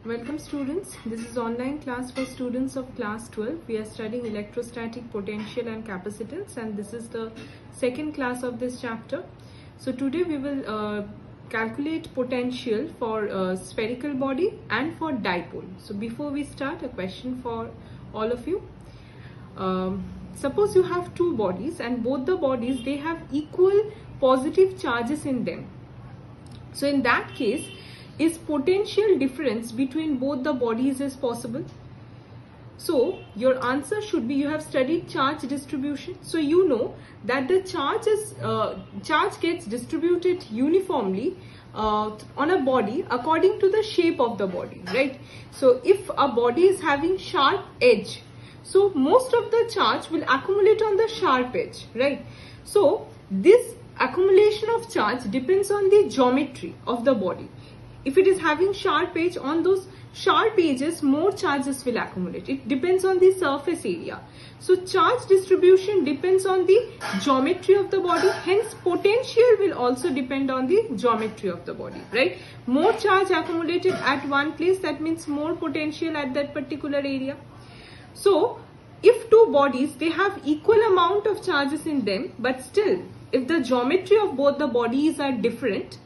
Welcome students. This is online class for students of class 12. We are studying electrostatic potential and capacitance, and this is the second class of this chapter. So today we will calculate potential for a spherical body and for dipole. So before we start, a question for all of you. Suppose you have two bodies and both the bodies, they have equal positive charges in them. So in that case, is potential difference between both the bodies is possible? So your answer should be, you have studied charge distribution, so you know that the charge gets distributed uniformly on a body according to the shape of the body, right? So if a body is having sharp edge, so most of the charge will accumulate on the sharp edge, right? So this accumulation of charge depends on the geometry of the body. If it is having sharp edge, on those sharp edges more charges will accumulate. It depends on the surface area. So charge distribution depends on the geometry of the body, hence potential will also depend on the geometry of the body, right? More charge accumulated at one place, that means more potential at that particular area. So if two bodies, they have equal amount of charges in them, but still if the geometry of both the bodies are different,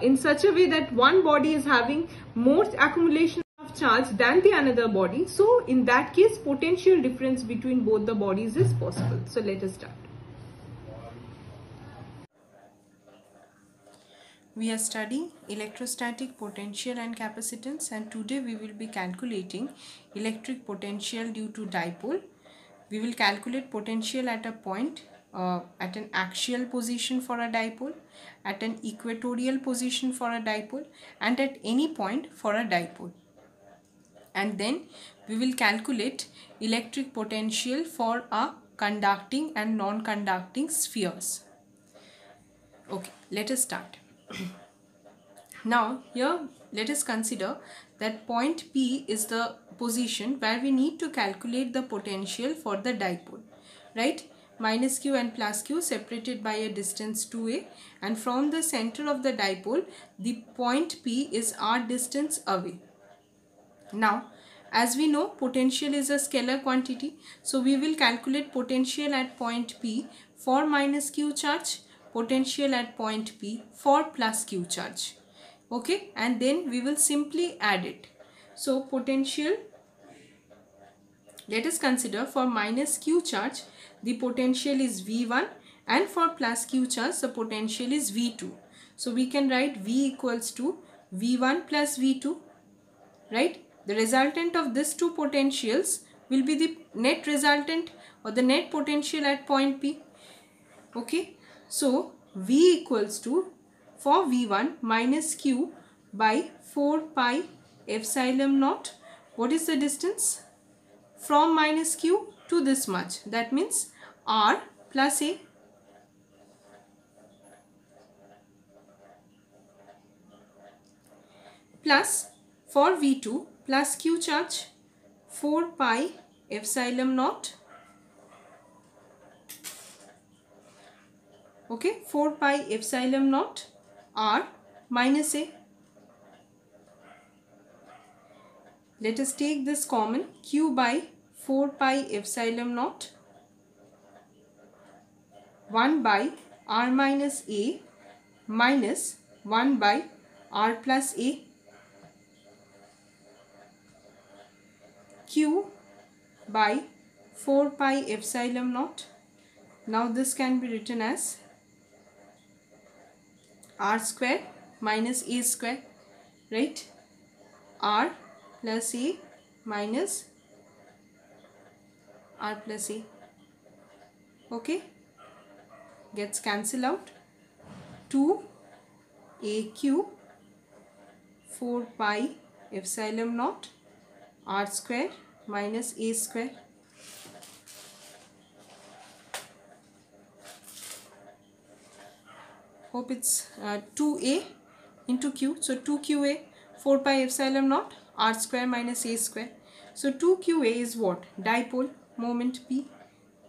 in such a way that one body is having more accumulation of charge than the another body, so in that case potential difference between both the bodies is possible. So let us start. We are studying electrostatic potential and capacitance, and today we will be calculating electric potential due to dipole. We will calculate potential at a point, at an axial position for a dipole, at an equatorial position for a dipole, and at any point for a dipole. And then we will calculate electric potential for a conducting and non-conducting spheres. Okay, let us start. Now here let us consider that point P is the position where we need to calculate the potential for the dipole, right? Minus q and plus q separated by a distance 2a, and from the center of the dipole the point P is r distance away. Now as we know, potential is a scalar quantity, so we will calculate potential at point P for minus q charge, potential at point P for plus q charge. Okay, and then we will simply add it. So potential, let us consider for minus q charge the potential is V1, and for plus q charge the potential is V2. So we can write V equals to V1 plus V2, right? The resultant of these two potentials will be the net resultant or the net potential at point P. Okay, so V equals to, for V1, minus q by 4 pi epsilon naught. What is the distance? From minus q to this much, that means r plus a. Plus for V2 plus q charge 4 pi epsilon naught. Okay, 4 pi epsilon naught r minus a. Let us take this common, q by 4 pi epsilon naught 1 by r minus a minus 1 by r plus a. Q by 4 pi epsilon naught. Now this can be written as r square minus a square, right? R plus a minus r plus a. Okay, gets cancelled out. 2 aq 4 pi epsilon naught r square minus a square. Hope it's 2a into q. So 2qa 4 pi epsilon naught r square minus a square. So 2qa is what? Dipole moment P.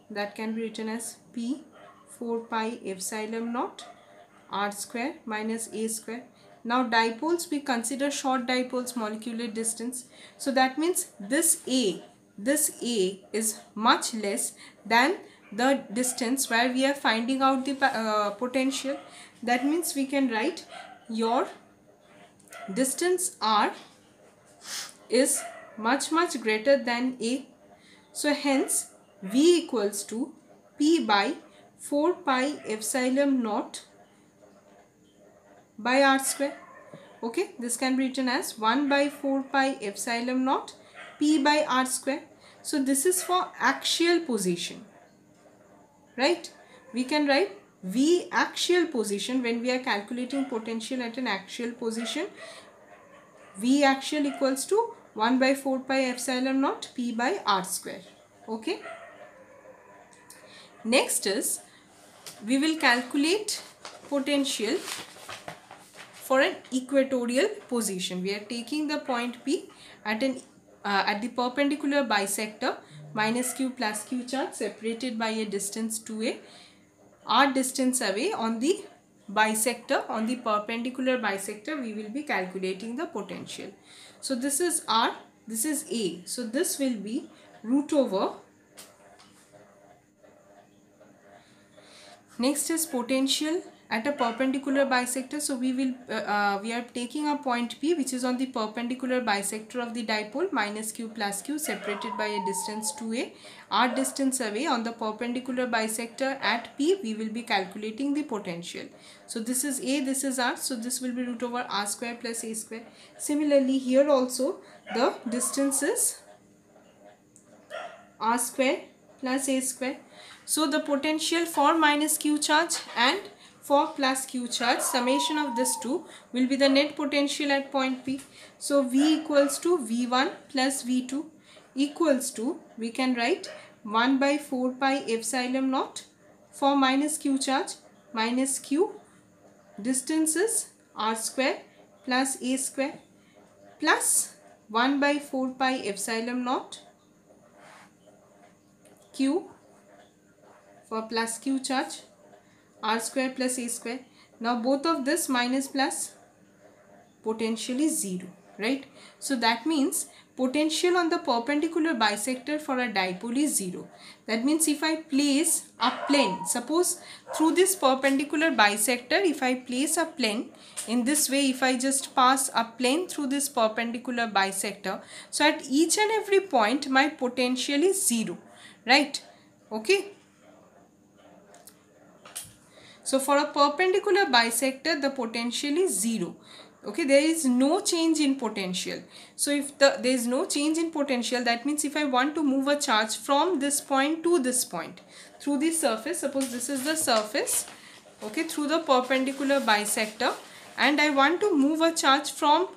That can be written as P 4 pi epsilon naught r square minus a square. Now dipoles, we consider short dipoles molecular distance. So that means this A is much less than the distance where we are finding out the potential. That means we can write your distance R is much greater than A. So hence V equals to P by 4 pi epsilon naught by R square. Okay, this can be written as 1 by 4 pi epsilon naught P by R square. So this is for axial position, right? We can write V axial position when we are calculating potential at an axial position. V axial equals to 1 by 4 pi epsilon naught P by R square. Okay. Next is, we will calculate potential for an equatorial position. We are taking the point P at the perpendicular bisector minus q plus q charge separated by a distance 2a. R distance away on the bisector, on the perpendicular bisector, we will be calculating the potential. So this is R, this is A. So this will be root over. Next is potential at a perpendicular bisector. So we are taking a point P which is on the perpendicular bisector of the dipole minus q plus q separated by a distance 2a. R distance away on the perpendicular bisector at P, we will be calculating the potential. So this is A, this is R. So this will be root over R square plus A square. Similarly here also the distance is R square plus A square. So the potential for minus q charge and for plus q charge, summation of this two will be the net potential at point P. So V equals to V1 plus V2 equals to, we can write 1 by 4 pi epsilon naught for minus q charge, minus q distance is R square plus A square plus 1 by 4 pi epsilon naught q for plus q charge, R square plus A square. Now both of this minus plus, potential is 0, right? So that means potential on the perpendicular bisector for a dipole is 0. That means if I place a plane, suppose through this perpendicular bisector, if I place a plane in this way, if I just pass a plane through this perpendicular bisector, so at each and every point my potential is 0, right? Okay. So for a perpendicular bisector, the potential is 0. Okay, there is no change in potential. So if there is no change in potential, that means if I want to move a charge from this point to this point through the surface, suppose this is the surface, okay, through the perpendicular bisector, and I want to move a charge from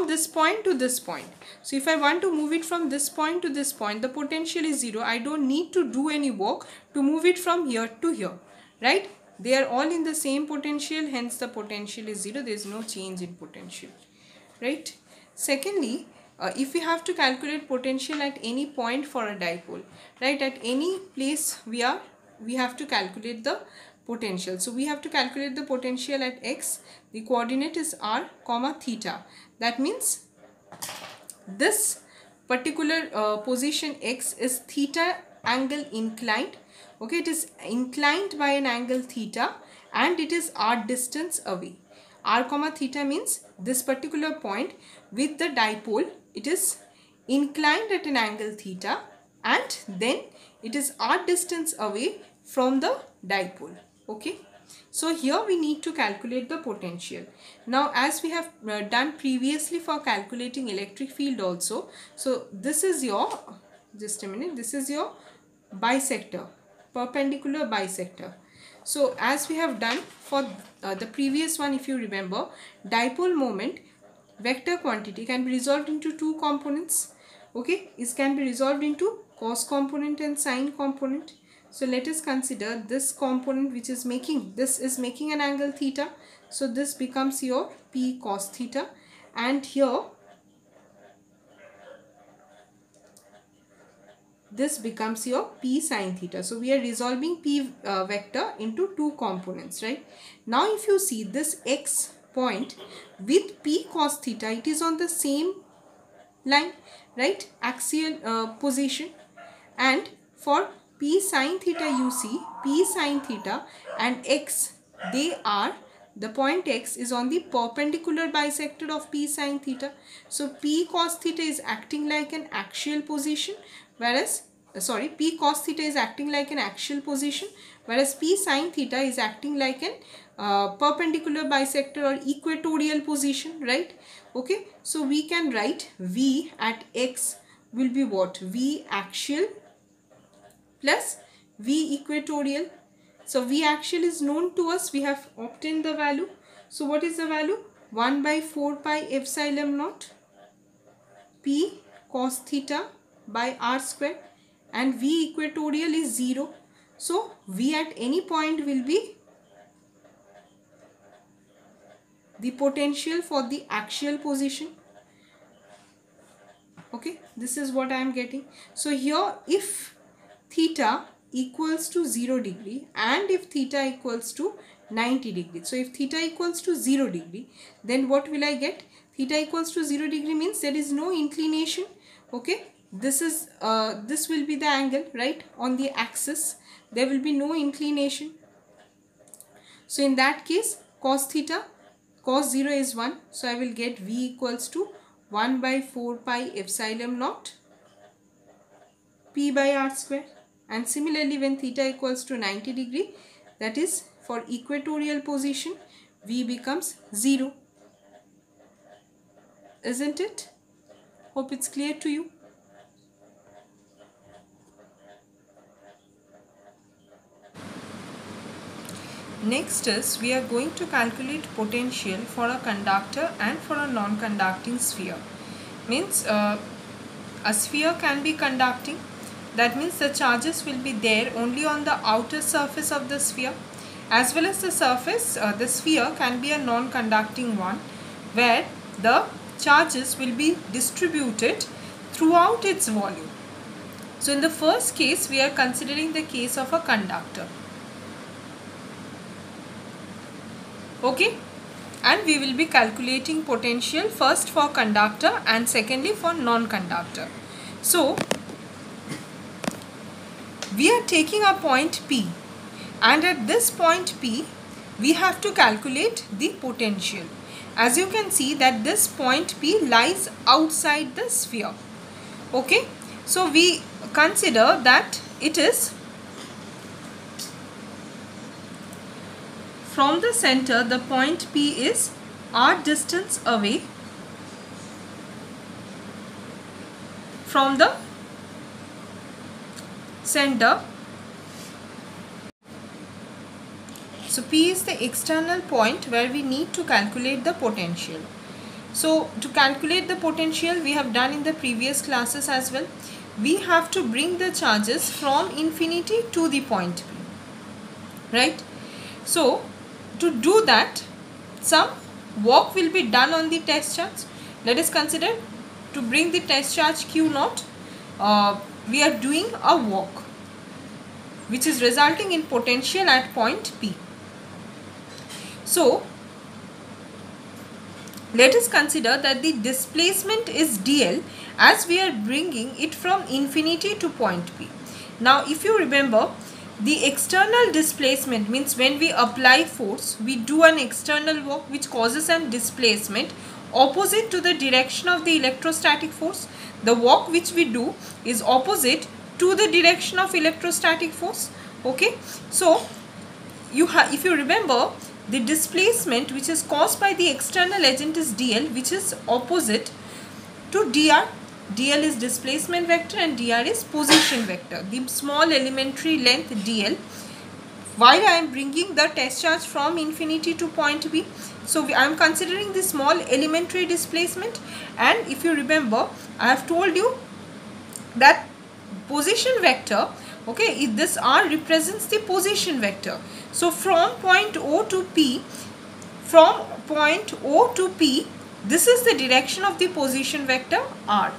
this point to this point. So if I want to move it from this point to this point, the potential is 0. I don't need to do any work to move it from here to here, right? They are all in the same potential, hence the potential is 0. There is no change in potential, right? Secondly, if we have to calculate potential at any point for a dipole, right? At any place we have to calculate the potential. So we have to calculate the potential at x. The coordinate is r, comma theta. That means this particular position x is theta angle inclined. Okay, it is inclined by an angle theta and it is r distance away. R comma theta means this particular point with the dipole, it is inclined at an angle theta and then it is r distance away from the dipole. Okay, so here we need to calculate the potential. Now as we have done previously for calculating electric field also, so this is your, just a minute, this is your bisector, perpendicular bisector. So as we have done for the previous one, if you remember, dipole moment vector quantity can be resolved into two components. Okay, it can be resolved into cos component and sine component. So let us consider this component which is making, this is making an angle theta. So this becomes your P cos theta, and here this becomes your P sin theta. So we are resolving P vector into two components, right? Now if you see this x point with P cos theta, it is on the same line, right, axial position. And for P sin theta, you see P sin theta and X, they are, the point X is on the perpendicular bisector of P sin theta. So P cos theta is acting like an axial position, whereas P cos theta is acting like an axial position, whereas P sin theta is acting like an perpendicular bisector or equatorial position, right? Okay, so we can write V at X will be what? V axial plus V equatorial. So V axial is known to us, we have obtained the value. So what is the value? 1 by 4 pi epsilon naught P cos theta by r square, and V equatorial is 0. So V at any point will be the potential for the axial position. Okay, this is what I am getting. So here, if theta equals to 0 degree and if theta equals to 90 degree. So if theta equals to 0 degree, then what will I get? Theta equals to 0 degree means there is no inclination. Okay, this will be the angle, right, on the axis. There will be no inclination. So in that case, cos theta, cos 0 is 1. So I will get V equals to 1 by 4 pi epsilon naught P by r square. And similarly, when theta equals to 90 degree, that is for equatorial position, V becomes 0. Isn't it? Hope it's clear to you. Next is, we are going to calculate potential for a conductor and for a non-conducting sphere. Means a sphere can be conducting. That means the charges will be there only on the outer surface of the sphere, as well as the surface, the sphere can be a non-conducting one, where the charges will be distributed throughout its volume. So in the first case, we are considering the case of a conductor. Okay, and we will be calculating potential first for conductor and secondly for non-conductor. So we are taking a point P, and at this point P we have to calculate the potential. As you can see that this point P lies outside the sphere. Okay, so we consider that it is from the center, the point P is r distance away from the center. So P is the external point where we need to calculate the potential. So to calculate the potential, we have done in the previous classes as well. We have to bring the charges from infinity to the point P, right? So to do that, some work will be done on the test charge. Let us consider, to bring the test charge Q0, we are doing a work which is resulting in potential at point P. So let us consider that the displacement is dl as we are bringing it from infinity to point P. Now if you remember, the external displacement means when we apply force, we do an external work which causes an displacement opposite to the direction of the electrostatic force. The work which we do is opposite to the direction of electrostatic force. Okay, so if you remember, the displacement which is caused by the external agent is dl, which is opposite to dr. dl is displacement vector and dr is position vector, the small elementary length dl, while I am bringing the test charge from infinity to point B. So I am considering the small elementary displacement, and if you remember, I have told you that position vector, okay, this r represents the position vector. So from point O to P, this is the direction of the position vector r.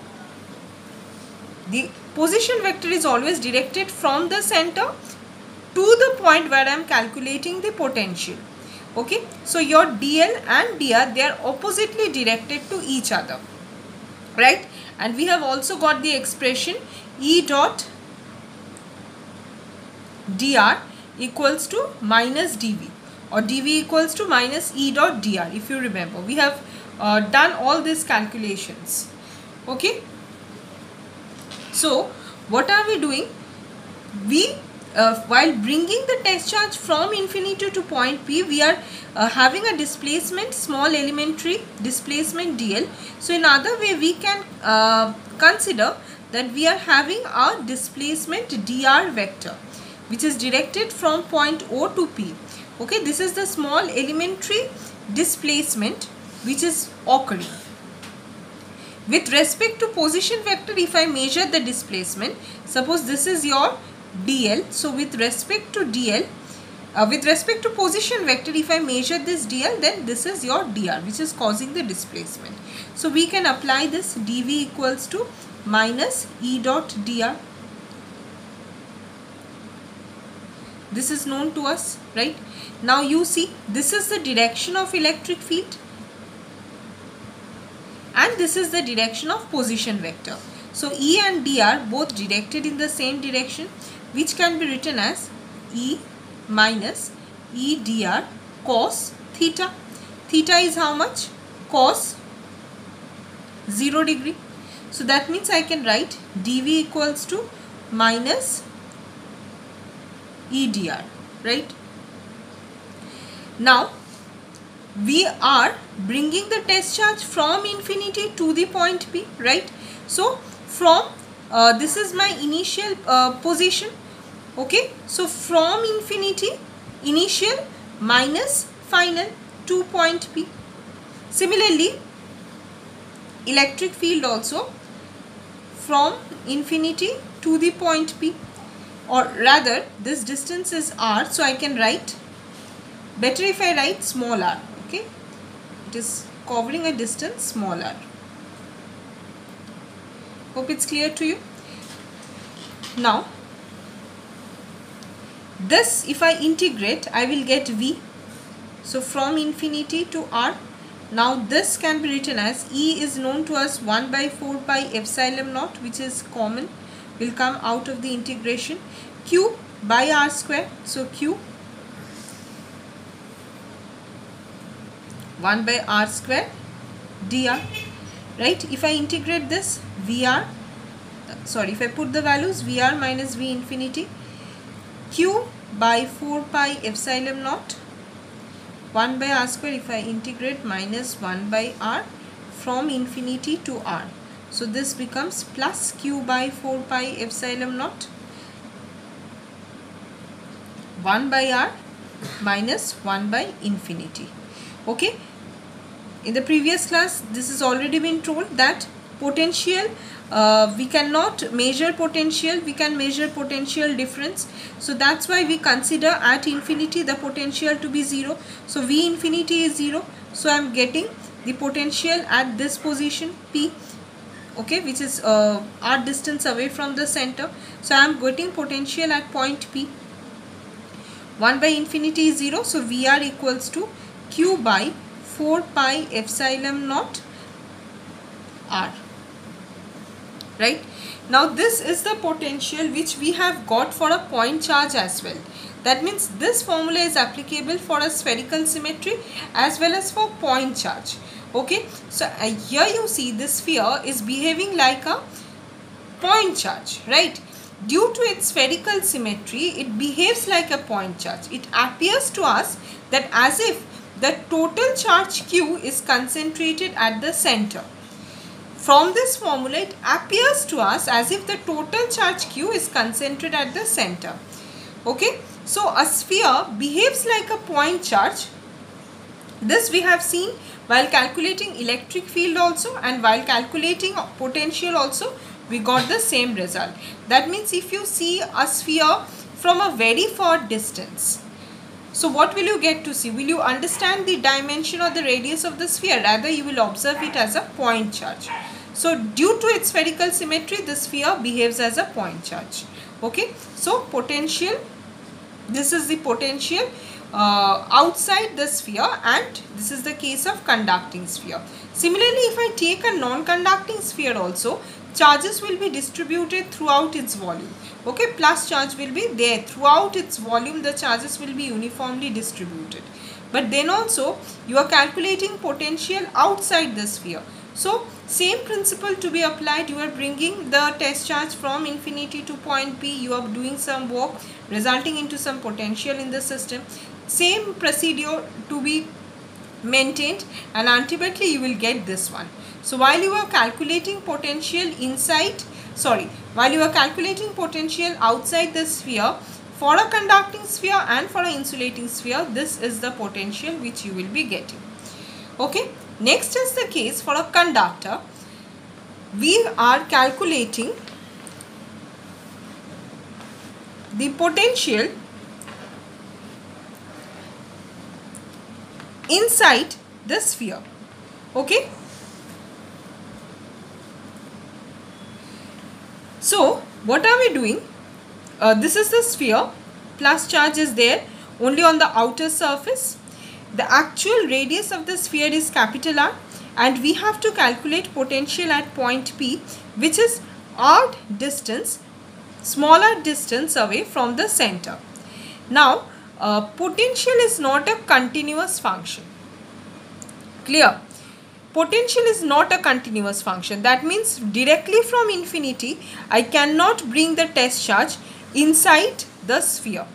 The position vector is always directed from the center to the point where I am calculating the potential. Okay, so your dl and dr, they are oppositely directed to each other, right? And we have also got the expression E dot dr equals to minus dv, or dv equals to minus E dot dr. If you remember, we have done all these calculations. Okay, so what are we doing? We while bringing the test charge from infinity to point P, we are having a displacement, small elementary displacement dl. So in other way, we can consider that we are having a displacement dr vector, which is directed from point O to P. Okay, this is the small elementary displacement which is occurring. With respect to position vector, if I measure the displacement, suppose this is your dl. So with respect to dl, with respect to position vector, if I measure this dl, then this is your dr, which is causing the displacement. So we can apply this dv equals to minus E dot dr. This is known to us, right? Now you see, this is the direction of electric field and this is the direction of position vector. So E and D are both directed in the same direction, which can be written as E minus E dr cos theta. Theta is how much? Cos 0 degree. So that means I can write dv equals to minus E dr, right? Now we are bringing the test charge from infinity to the point P, right? So from this is my initial position. Okay, so from infinity, initial minus final to point P. Similarly, electric field also from infinity to the point P, or rather this distance is r, so I can write, better if I write small r. Okay, it is covering a distance small r. Hope it's clear to you. Now this, if I integrate, I will get v. So from infinity to r. Now this can be written as E is known to us 1 by 4 pi epsilon naught, which is common, will come out of the integration, q by r square. So q 1 by r square dr, right? If I integrate this, Vr, sorry, if I put the values Vr minus V infinity, q by 4 pi epsilon naught 1 by r square, if I integrate, minus 1 by r from infinity to r. So this becomes plus q by 4 pi epsilon naught 1 by r minus 1 by infinity. Okay, in the previous class this has already been told that potential, we cannot measure potential, we can measure potential difference. So that's why we consider at infinity the potential to be 0. So V infinity is 0. So I am getting the potential at this position P, okay, which is r distance away from the center. So I am getting potential at point P. 1 by infinity is 0. So Vr equals to q by 4 pi epsilon naught r. Right? Now this is the potential which we have got for a point charge as well. That means this formula is applicable for a spherical symmetry as well as for point charge. Okay, so here you see this sphere is behaving like a point charge, right? Due to its spherical symmetry, it behaves like a point charge. It appears to us that as if the total charge q is concentrated at the center. From this formula, it appears to us as if the total charge q is concentrated at the center. Okay, so a sphere behaves like a point charge. This we have seen while calculating electric field also, and while calculating potential also, we got the same result. That means if you see a sphere from a very far distance, so what will you get to see? Will you understand the dimension or the radius of the sphere? Rather, you will observe it as a point charge. So due to its spherical symmetry, the sphere behaves as a point charge. Okay, so potential, this is the potential outside the sphere, and this is the case of conducting sphere. Similarly, if I take a non-conducting sphere also, charges will be distributed throughout its volume. Okay, plus charge will be there throughout its volume. The charges will be uniformly distributed. But then also you are calculating potential outside the sphere. So same principle to be applied. You are bringing the test charge from infinity to point P. You are doing some work resulting into some potential in the system. Same procedure to be maintained, and ultimately you will get this one. So while you are calculating potential while you are calculating potential outside the sphere, for a conducting sphere and for an insulating sphere, this is the potential which you will be getting. Okay, next is the case for a conductor. We are calculating the potential inside the sphere. Okay, so what are we doing? This is the sphere, plus charge is there only on the outer surface. The actual radius of the sphere is capital R, and we have to calculate potential at point P, which is odd distance, smaller distance away from the center. Now, potential is not a continuous function. Clear? Potential is not a continuous function. That means directly from infinity, I cannot bring the test charge inside the sphere.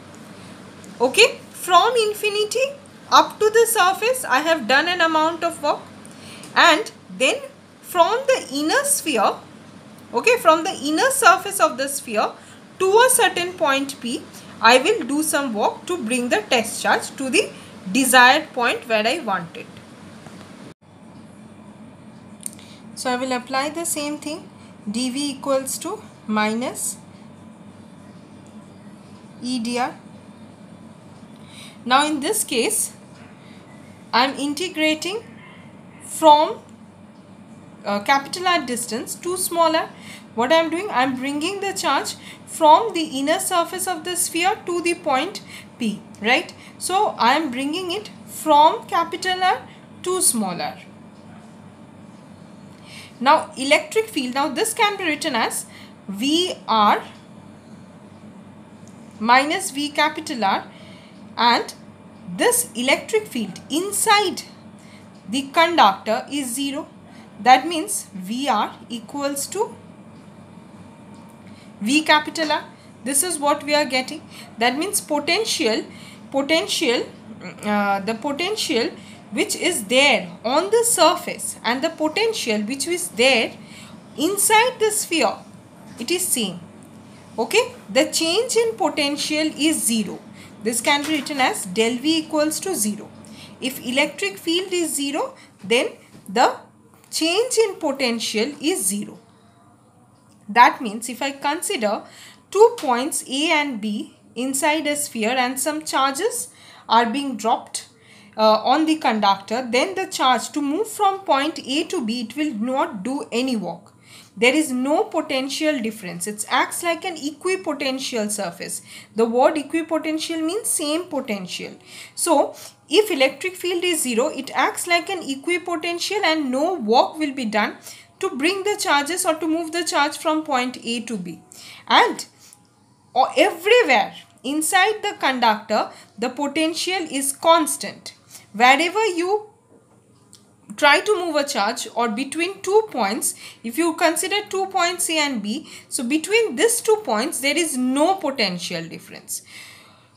Okay, from infinity up to the surface, I have done an amount of work, and then from the inner sphere, okay, from the inner surface of the sphere to a certain point P, I will do some work to bring the test charge to the desired point where I want it. So I will apply the same thing. dV equals to minus E dr. Now in this case, I am integrating from capital R distance to smaller. What I am doing? I am bringing the charge from the inner surface of the sphere to the point P, right? So I am bringing it from capital R to smaller. Now electric field, now this can be written as VR minus V capital R, and this electric field inside the conductor is 0. That means VR equals to V capital R. This is what we are getting. That means the potential which is there on the surface and the potential which is there inside the sphere, it is same. Okay, the change in potential is 0. This can be written as del V equals to 0. If electric field is 0, then the change in potential is 0. That means if I consider 2 points A and B inside a sphere and some charges are being dropped on the conductor, then the charge to move from point A to B, it will not do any work. There is no potential difference. It acts like an equipotential surface. The word equipotential means same potential. So if electric field is 0, it acts like an equipotential and no work will be done to bring the charges or to move the charge from point A to B. And everywhere inside the conductor, the potential is constant. Wherever you try to move a charge, or between 2 points, if you consider 2 points A and B, so between these 2 points there is no potential difference,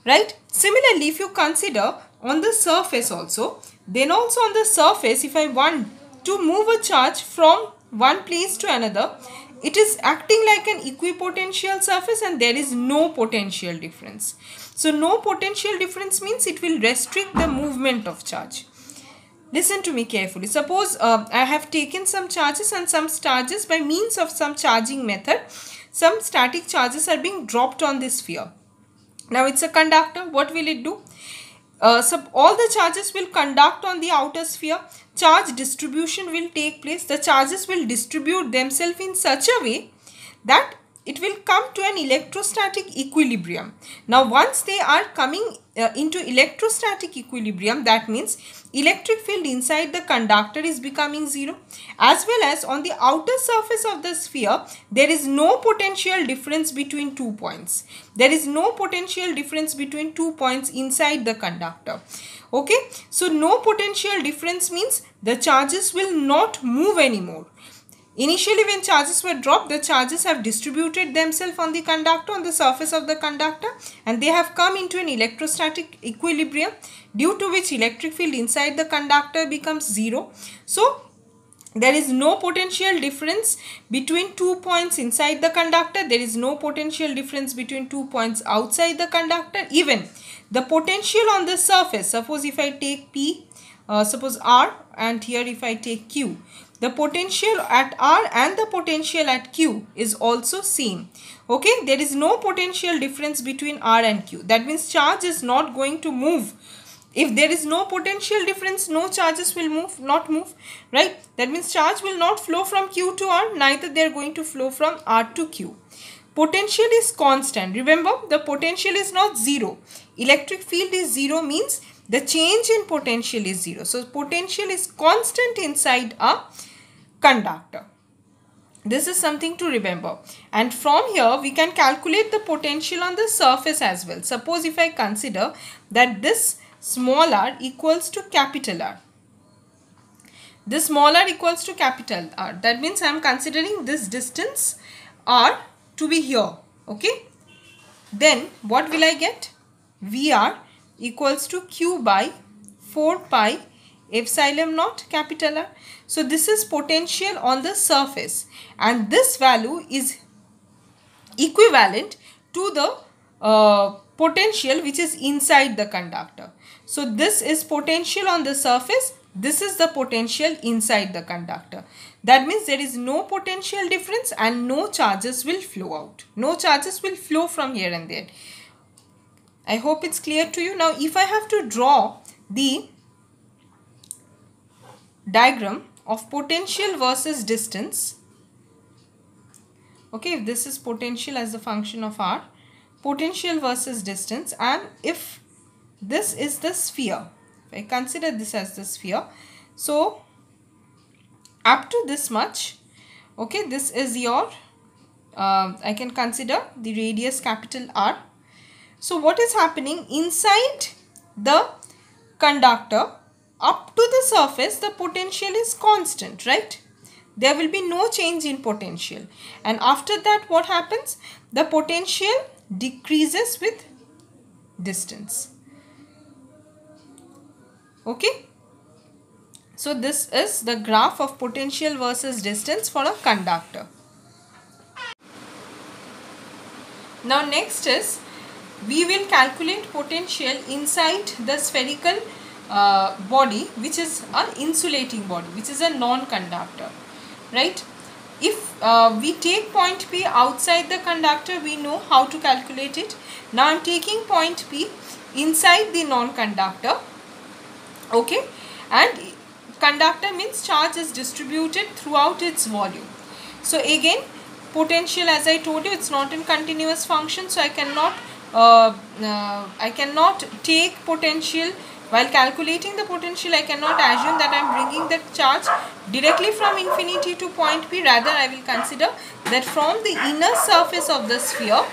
right? Similarly, if you consider on the surface also, then also on the surface, if I want to move a charge from one place to another, it is acting like an equipotential surface and there is no potential difference. So no potential difference means it will restrict the movement of charge. Listen to me carefully. Suppose I have taken some charges and some charges by means of some charging method, some static charges are being dropped on this sphere. Now it's a conductor. What will it do? So all the charges will conduct on the outer sphere. Charge distribution will take place. The charges will distribute themselves in such a way that it will come to an electrostatic equilibrium. Now once they are coming into electrostatic equilibrium, that means electric field inside the conductor is becoming zero, as well as on the outer surface of the sphere there is no potential difference between 2 points. There is no potential difference between 2 points inside the conductor. Okay, so no potential difference means the charges will not move anymore. Initially when charges were dropped, the charges have distributed themselves on the conductor, on the surface of the conductor, and they have come into an electrostatic equilibrium, due to which electric field inside the conductor becomes zero. So there is no potential difference between 2 points inside the conductor. There is no potential difference between 2 points outside the conductor. Even the potential on the surface, suppose if I take P, suppose R, and here if I take Q, the potential at R and the potential at Q is also same. Okay, there is no potential difference between R and Q. That means charge is not going to move. If there is no potential difference, no charges will not move, right? That means charge will not flow from Q to R, neither they are going to flow from R to Q. Potential is constant. Remember, the potential is not zero. Electric field is zero means the change in potential is zero. So potential is constant inside a conductor. This is something to remember. And from here we can calculate the potential on the surface as well. Suppose if I consider that this small r equals to capital R. This small r equals to capital R. That means I am considering this distance r to be here. Okay. Then what will I get? VR equals to Q by 4 pi epsilon naught capital R. So this is potential on the surface, and this value is equivalent to the potential which is inside the conductor. So this is potential on the surface, this is the potential inside the conductor. That means there is no potential difference and no charges will flow out. No charges will flow from here and there. I hope it's clear to you. Now if I have to draw the diagram of potential versus distance, okay, if this is potential as a function of R, potential versus distance, and if this is the sphere, if I consider this as the sphere, so up to this much, okay, this is your, I can consider the radius capital R. So what is happening inside the conductor? Up to the surface, the potential is constant, right? There will be no change in potential. And after that, what happens? The potential decreases with distance. Okay. So this is the graph of potential versus distance for a conductor. Now next is, we will calculate potential inside the spherical body, which is an insulating body, which is a non-conductor, right? If we take point P outside the conductor, we know how to calculate it. Now I am taking point P inside the non-conductor, okay, and conductor means charge is distributed throughout its volume. So again, potential, as I told you, it's not in continuous function, so I cannot take potential. While calculating the potential, I cannot assume that I am bringing the charge directly from infinity to point P. Rather, I will consider that from the inner surface of the sphere,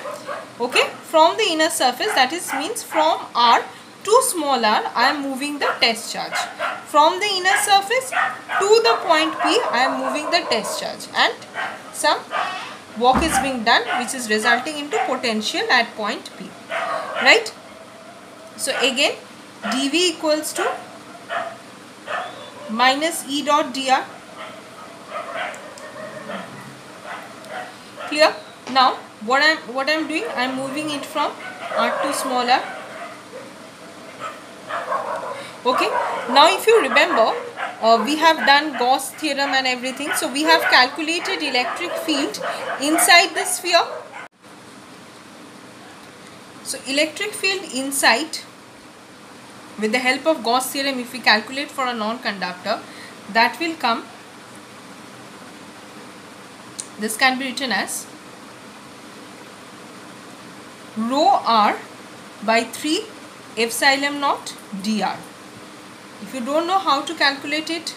okay, from the inner surface, that is means from R to small r, I am moving the test charge. From the inner surface to the point P, I am moving the test charge, and some work is being done which is resulting into potential at point P, right? So again, dV equals to minus E dot dr. Clear? Now what I'm doing, I'm moving it from R to small r. Okay. Now if you remember, we have done Gauss theorem and everything. So we have calculated electric field inside the sphere. So electric field inside, with the help of Gauss theorem, if we calculate for a non-conductor, that will come, this can be written as rho r by 3 epsilon naught dr. If you don't know how to calculate it,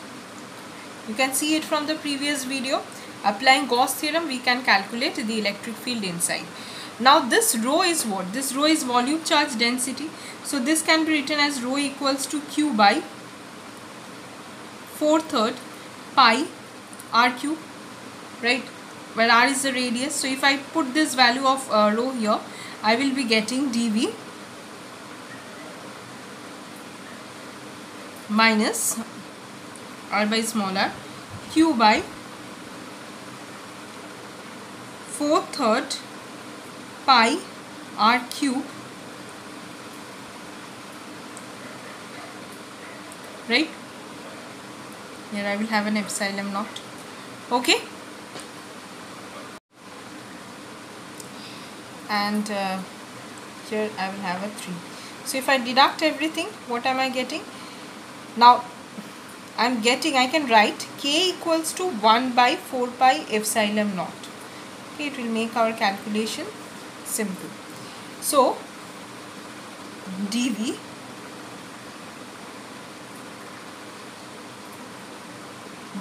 you can see it from the previous video. Applying Gauss theorem, we can calculate the electric field inside. Now this rho is what? This rho is volume charge density. So this can be written as rho equals to Q by 4/3 pi r cube, right? Where r is the radius. So if I put this value of rho here, I will be getting dV minus r by small r Q by 4/3 pi r cube, right? Here I will have an epsilon naught. Okay, and here I will have a 3. So if I deduct everything, what am I getting? Now I can write k equals to 1 by 4 pi epsilon naught. Okay, it will make our calculation simple. So dV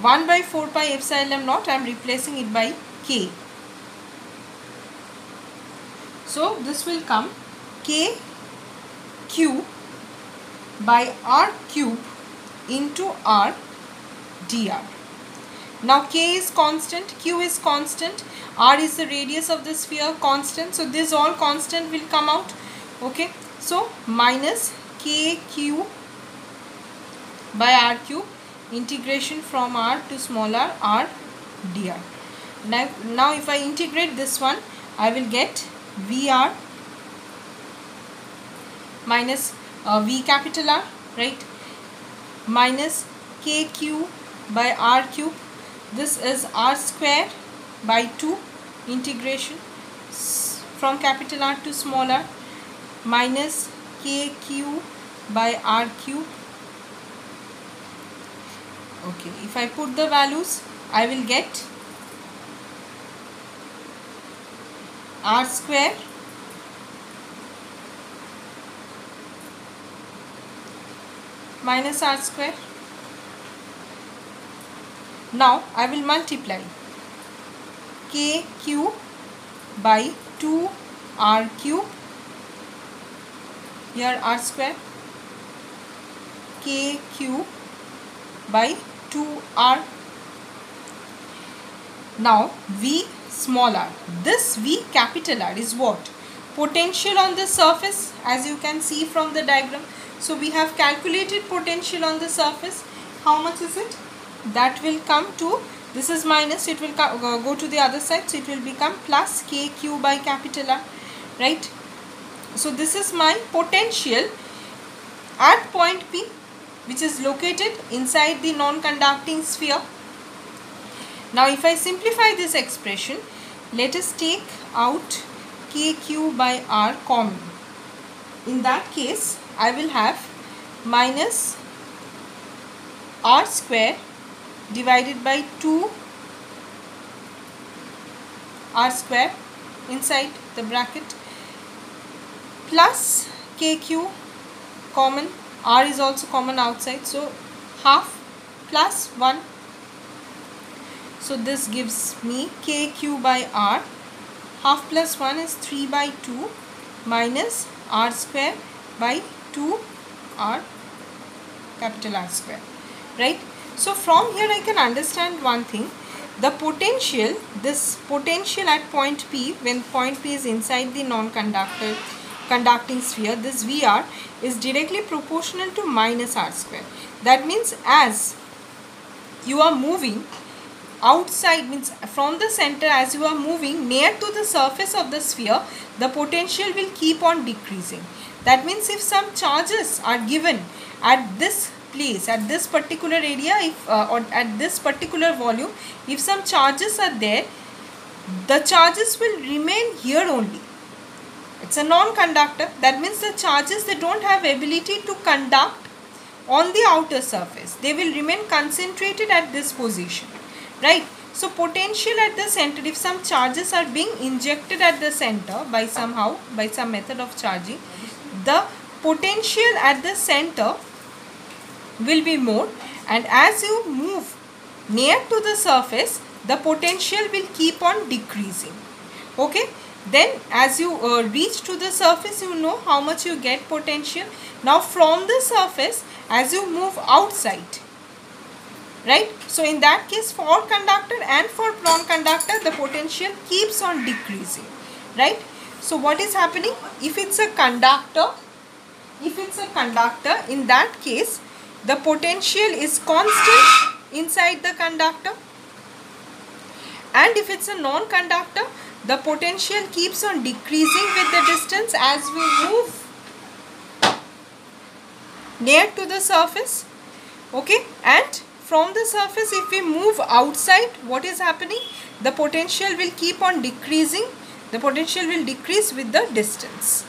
(1 by 4 pi epsilon naught), I am replacing it by k. So this will come k cube by r cube into r dr. Now k is constant, q is constant, r is the radius of the sphere, constant. So this all constant will come out. Okay, so minus k cube by r cube, integration from r to small r dr. Now if I integrate this one, I will get Vr minus V capital R, right, minus kq by r cube. This is r square by 2, integration from capital R to small r, minus kq by r cube. Okay, if I put the values, I will get r square minus r square. Now I will multiply kq by 2 r cube, here r square, kq by 2r. Now V small r, this V capital R is what? Potential on the surface, as you can see from the diagram. So we have calculated potential on the surface. How much is it? That will come to, this is minus, it will go to the other side, so it will become plus kq by capital R, right? So this is my potential at point P, which is located inside the non-conducting sphere. Now if I simplify this expression, let us take out kq by r common. In that case, I will have minus r square divided by 2 r square inside the bracket, plus kq common, r is also common outside, so half plus 1. So this gives me kq by r, half plus 1 is 3 by 2 minus r square by 2 r capital R square, right? So from here I can understand one thing. The potential, this potential at point P, when point P is inside the conducting sphere, this Vr is directly proportional to minus r square. That means as you are moving outside, means from the center, as you are moving near to the surface of the sphere, the potential will keep on decreasing. That means if some charges are given at this place, at this particular area, if or at this particular volume, if some charges are there, the charges will remain here only. It's a non-conductor. That means the charges, they don't have ability to conduct on the outer surface. They will remain concentrated at this position, right? So potential at the center, if some charges are being injected at the center by some method of charging, the potential at the center will be more, and as you move near to the surface, the potential will keep on decreasing. Okay, then as you reach to the surface, you know how much you get potential. Now from the surface, as you move outside, right, so in that case, for conductor and for non-conductor, the potential keeps on decreasing, right? So what is happening? If it's a conductor, in that case, the potential is constant inside the conductor, and if it's a non-conductor, the potential keeps on decreasing with the distance as we move near to the surface. Okay, and from the surface, if we move outside, what is happening? The potential will keep on decreasing. The potential will decrease with the distance,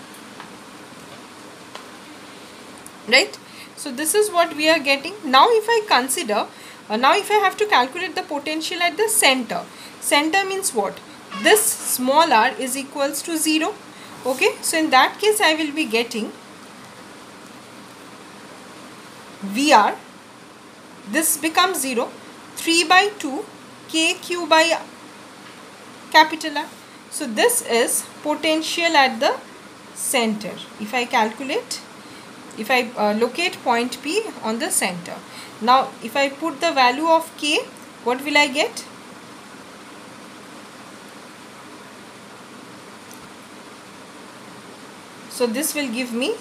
right? So this is what we are getting. Now if I consider, if I have to calculate the potential at the center, center means what? This small r is equals to 0. Okay, so in that case, I will be getting VR, this becomes 0, 3 by 2 kq by capital R. So this is potential at the center. If I calculate, if I locate point P on the center. Now if I put the value of k, what will I get? So this will give me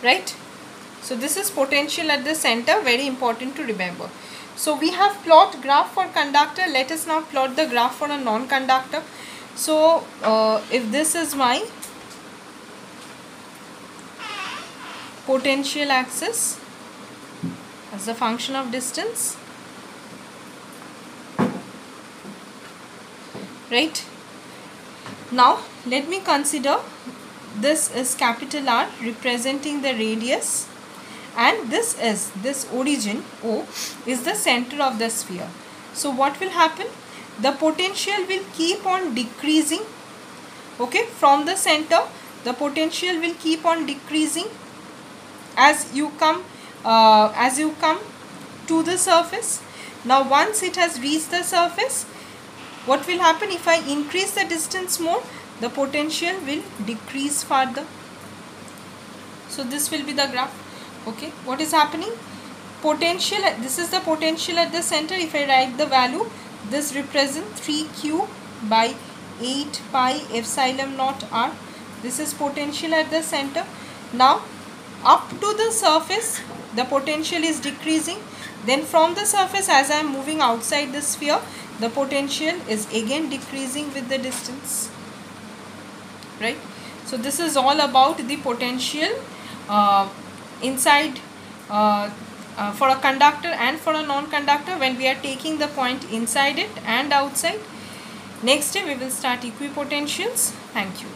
right. So this is potential at the center, very important to remember. So we have plot graph for conductor. Let us now plot the graph for a non-conductor. So if this is my potential axis as a function of distance, right? Now let me consider, this is capital R representing the radius, and this origin O is the center of the sphere. So what will happen? The potential will keep on decreasing. Okay, from the center, the potential will keep on decreasing as you come to the surface. Now once it has reached the surface, what will happen? If I increase the distance more, the potential will decrease further. So this will be the graph. Okay, what is happening? Potential, this is the potential at the center. If I write the value, this represents 3q by 8 pi epsilon naught r. This is potential at the center. Now up to the surface, the potential is decreasing. Then from the surface, as I am moving outside the sphere, the potential is again decreasing with the distance, right? So this is all about the potential inside for a conductor and for a non-conductor when we are taking the point inside it and outside. Next day we will start equipotentials. Thank you.